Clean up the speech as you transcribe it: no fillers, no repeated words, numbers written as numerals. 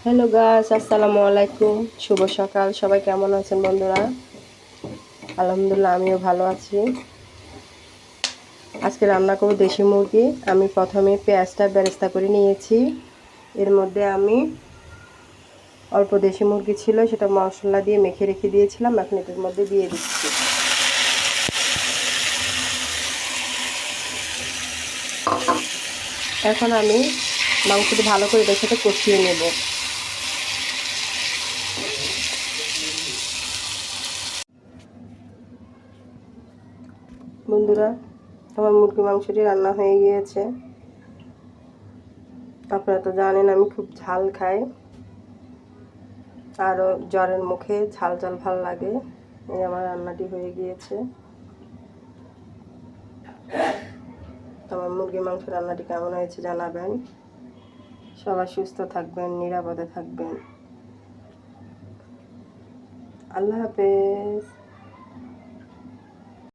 Hello guys, আসসালামু আলাইকুম। শুভ সকাল। সবাই কেমন আছেন বন্ধুরা? আলহামদুলিল্লাহ, আমিও ভালো আছি। আজকে রান্না করব দেশি মুরগি। আমি প্রথমে পেঁয়াজটা বেরেস্তা করে নিয়েছি। এর মধ্যে আমি অল্প দেশি মুরগি ছিল, সেটা মশলা দিয়ে মেখে রেখে দিয়েছিলাম। এখন এটার মধ্যে দিয়ে দিচ্ছি। এখন আমি মাংসটি ভালো করে এটার সাথে কষিয়ে নেব। বন্ধুরা, আমার মুরগি মাংসটি রান্না হয়ে গিয়েছে। আপনারা তো জানেন আমি খুব ঝাল খাই, আরও জ্বরের মুখে ঝাল ঝাল ভাল লাগে। এই আমার রান্নাটি হয়ে গিয়েছে। আমার মুরগি মাংস রান্নাটি কেমন হয়েছে জানাবেন। সবাই সুস্থ থাকবেন, নিরাপদে থাকবেন। আল্লাহ হাফেজ।